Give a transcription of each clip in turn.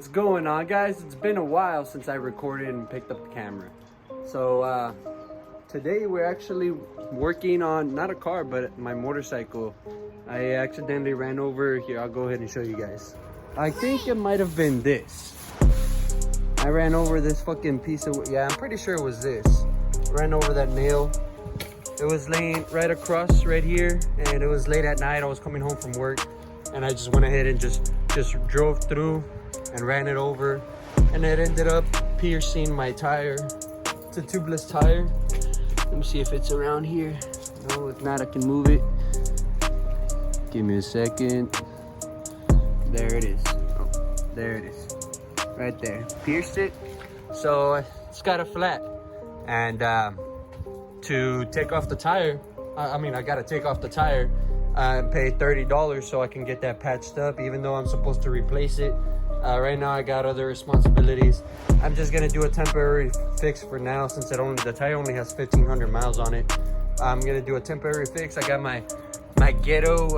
What's going on, guys? It's been a while since I recorded and picked up the camera. So today we're actually working on not a car but my motorcycle. I accidentally ran over here. I'll go ahead and show you guys. I think it might have been this. I ran over this fucking piece of, yeah, I'm pretty sure it was this. Ran over that nail. It was laying right across right here, and it was late at night. I was coming home from work and I just went ahead and just drove through and ran it over, and it ended up piercing my tire. It's a tubeless tire. Let me see if it's around here. No, if not, I can move it. Give me a second. There it is. Oh, there it is. Right there. Pierced it. So it's got a flat. And to take off the tire, I gotta take off the tire and pay $30 so I can get that patched up, even though I'm supposed to replace it. Right now I got other responsibilities. I'm just gonna do a temporary fix for now, since the tire only has 1,500 miles on it. I'm gonna do a temporary fix. I got my ghetto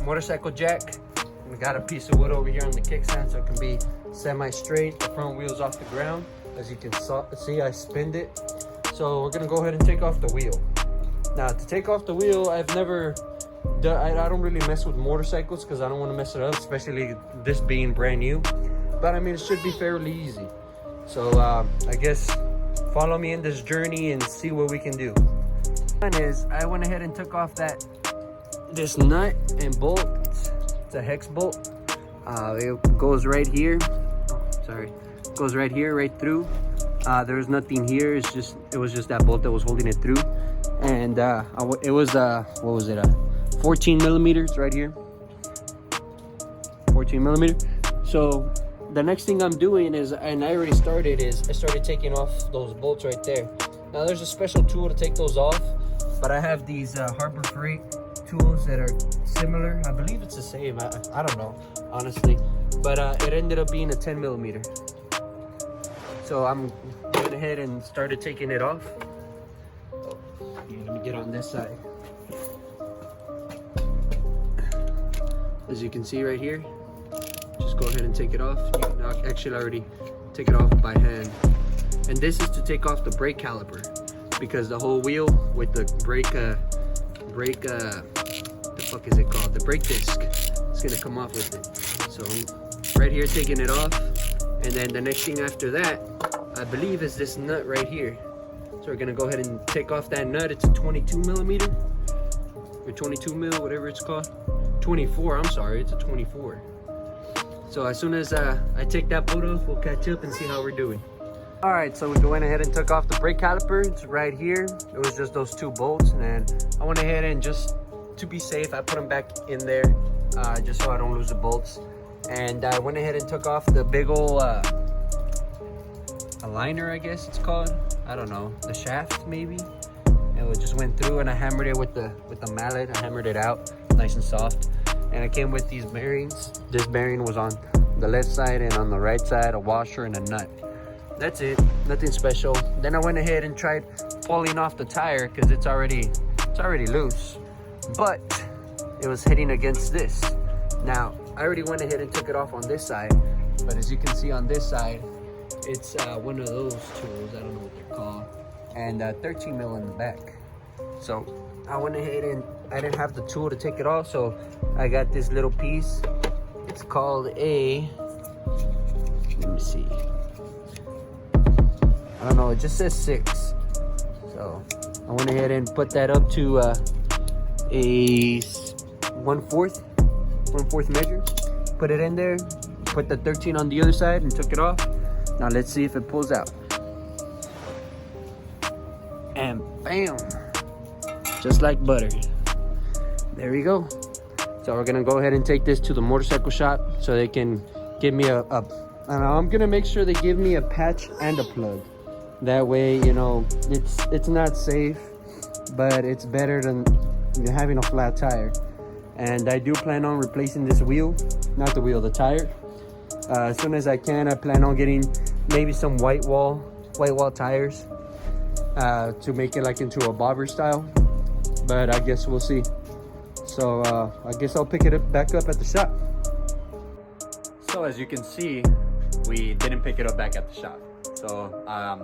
motorcycle jack. I got a piece of wood over here on the kickstand so it can be semi-straight. The front wheel's off the ground. As you can see, I spinned it. So we're gonna go ahead and take off the wheel. Now, to take off the wheel, I don't really mess with motorcycles because I don't want to mess it up, especially this being brand new. But I mean, it should be fairly easy. So I guess follow me in this journey and see what we can do. One is, I went ahead and took off this nut and bolt. It's a hex bolt. It goes right here. It goes right here, right through. There's nothing here. It was just that bolt that was holding it through. And it was what was it? 14 millimeters right here. 14 millimeter. So the next thing I'm doing is, and I already started, I started taking off those bolts right there. Now there's a special tool to take those off, but I have these Harbor Freight tools that are similar. I believe it's the same. I don't know, honestly, but it ended up being a 10 millimeter. So I'm going ahead and started taking it off. Oh, let me get on this side. As you can see right here, just go ahead and take it off. You can actually already take it off by hand. And this is to take off the brake caliper, because the whole wheel with the brake, the fuck is it called? The brake disc. It's gonna come off with it. So I'm right here taking it off. And then the next thing after that, I believe, is this nut right here. So we're gonna go ahead and take off that nut. It's a 22 millimeter, or 22 mil, whatever it's called. 24, I'm sorry, it's a 24. So as soon as I take that bolt off, we'll catch up and see how we're doing. All right, so we went ahead and took off the brake caliper. It's right here. It was just those two bolts, and I went ahead and, just to be safe, I put them back in there, just so I don't lose the bolts. And I went ahead and took off the big old aligner, I guess it's called. I don't know, the shaft maybe. And it just went through, and I hammered it with the mallet. I hammered it out nice and soft. And it came with these bearings. This bearing was on the left side, and on the right side a washer and a nut. That's it, nothing special. Then I went ahead and tried pulling off the tire, because it's already loose, but it was hitting against this. Now I already went ahead and took it off on this side, but as you can see on this side, it's one of those tools, I don't know what they're called, and 13 mil in the back. So I went ahead and I didn't have the tool to take it off, so I got this little piece. It's called let me see, I don't know, it just says 6. So I went ahead and put that up to a 1/4 measure. Put it in there, put the 13 on the other side, and took it off. Now let's see if it pulls out. And bam, just like butter. There we go. So we're gonna go ahead and take this to the motorcycle shop so they can give me I'm gonna make sure they give me a patch and a plug. That way, you know, it's not safe, but it's better than having a flat tire. And I do plan on replacing this wheel, not the wheel, the tire. As soon as I can, I plan on getting maybe some white wall tires to make it like into a bobber style, but I guess we'll see. So I guess I'll pick it back up at the shop. So So as you can see, we didn't pick it up back at the shop. So I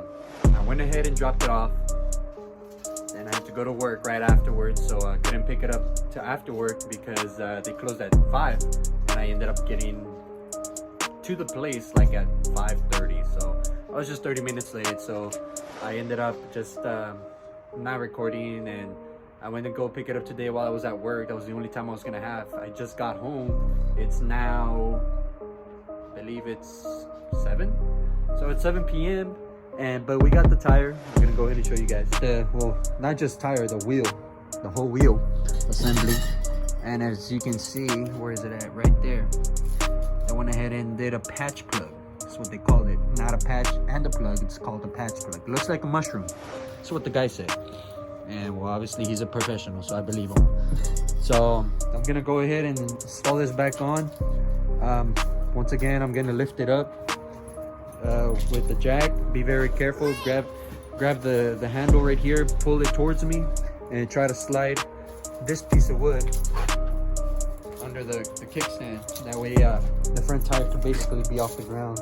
went ahead and dropped it off. Then I had to go to work right afterwards, so I couldn't pick it up to after work because they closed at 5, and I ended up getting to the place like at 5:30. So I was just 30 minutes late. So I ended up just not recording, and I went to go pick it up today while I was at work. That was the only time I was gonna have. I just got home. It's now, I believe it's 7. So it's 7 p.m. But we got the tire. I'm gonna go ahead and show you guys. Well, not just tire, the wheel, the whole wheel assembly. And as you can see, where is it at? Right there. I went ahead and did a patch plug. That's what they call it. Not a patch and a plug. It's called a patch plug. It looks like a mushroom. That's what the guy said. And well, obviously he's a professional, so I believe him. So I'm gonna go ahead and install this back on. Once again, I'm gonna lift it up with the jack. Be very careful. Grab the handle right here, pull it towards me, and try to slide this piece of wood under the kickstand. That way the front tire can basically be off the ground,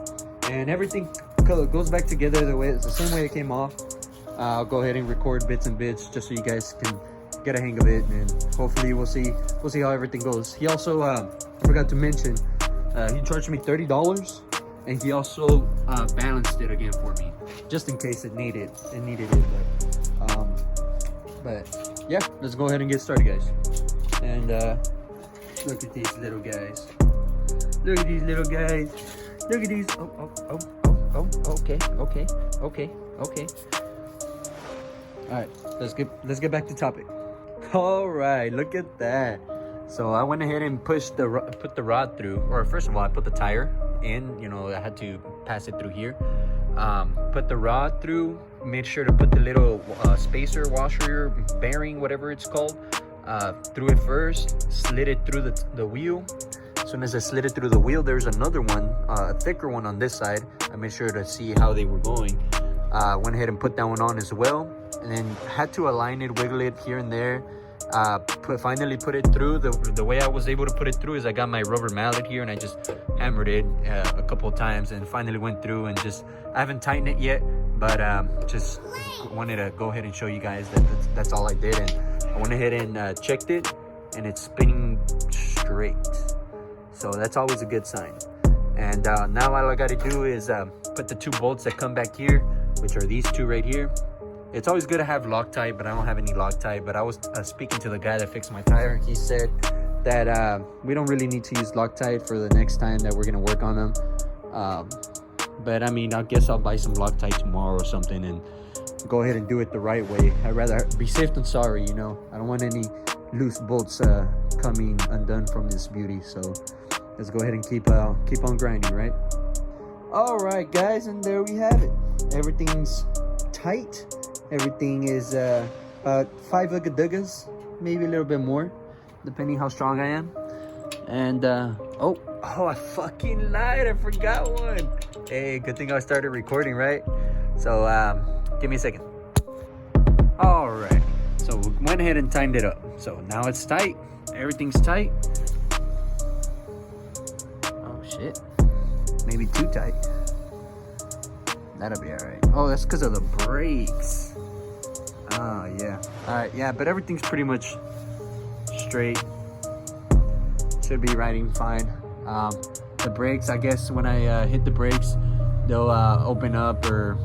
and everything goes back together the same way it came off. I'll go ahead and record bits and bits just so you guys can get a hang of it, and hopefully we'll see how everything goes. He also I forgot to mention, he charged me $30, and he also balanced it again for me, just in case it needed it. But yeah, let's go ahead and get started, guys. And look at these little guys. Look at these little guys. Look at these. Oh. Okay. All right, let's get back to topic. All right, look at that. So I went ahead and put the rod through, or first of all, I put the tire in. You know, I had to pass it through here. Put the rod through. Made sure to put the little spacer, washer, bearing, whatever it's called, through it first. Slid it through the wheel. As soon as I slid it through the wheel, there's another one, a thicker one on this side. I made sure to see how they were going. Went ahead and put that one on as well, and then had to align it, wiggle it here and there. Finally put it through. The way I was able to put it through is I got my rubber mallet here and I just hammered it a couple of times, and finally went through. And I haven't tightened it yet, but just wanted to go ahead and show you guys that's all I did. And I went ahead and checked it, and it's spinning straight, so that's always a good sign. And now all I got to do is put the 2 bolts that come back here, which are these 2 right here. It's always good to have Loctite, but I don't have any Loctite. But I was speaking to the guy that fixed my tire. He said that we don't really need to use Loctite for the next time that we're gonna work on them. But I mean, I guess I'll buy some Loctite tomorrow or something and go ahead and do it the right way. I'd rather be safe than sorry, you know. I don't want any loose bolts coming undone from this beauty. So let's go ahead and keep on grinding, right? All right, guys, and there we have it. Everything's tight. Everything is about 5 ugga-duggas, maybe a little bit more, depending how strong I am. And oh, I fucking lied, I forgot one. Hey, good thing I started recording, right? So give me a second. All right, so we went ahead and tightened it up. So now it's tight. Everything's tight. Oh shit, maybe too tight. That'll be all right. Oh, that's because of the brakes. Oh yeah. All right, yeah, but everything's pretty much straight. Should be riding fine. The brakes, I guess when I hit the brakes, they'll open up or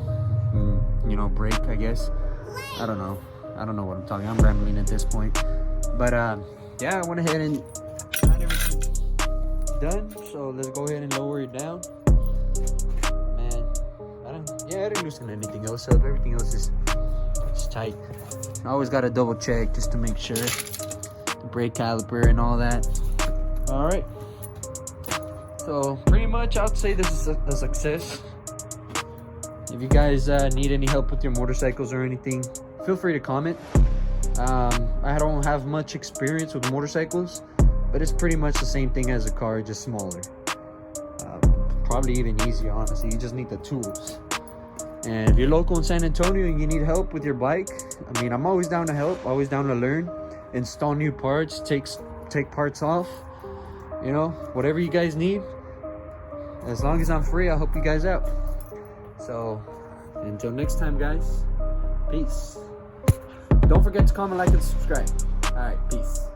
you know, brake, I guess. I don't know what I'm talking. I'm rambling at this point. But yeah, I went ahead and got everything done. So let's go ahead and lower it down. I didn't loosen anything else up. Everything else is tight. I always got to double check just to make sure. The brake caliper and all that. All right. So pretty much I'd say this is a success. If you guys need any help with your motorcycles or anything, feel free to comment. I don't have much experience with motorcycles, but it's pretty much the same thing as a car, just smaller. Probably even easier, honestly. You just need the tools. And if you're local in San Antonio and you need help with your bike, I mean, I'm always down to help, always down to learn, install new parts, take parts off, you know, whatever you guys need, as long as I'm free, I'll help you guys out. So until next time, guys, peace. Don't forget to comment, like, and subscribe. All right, peace.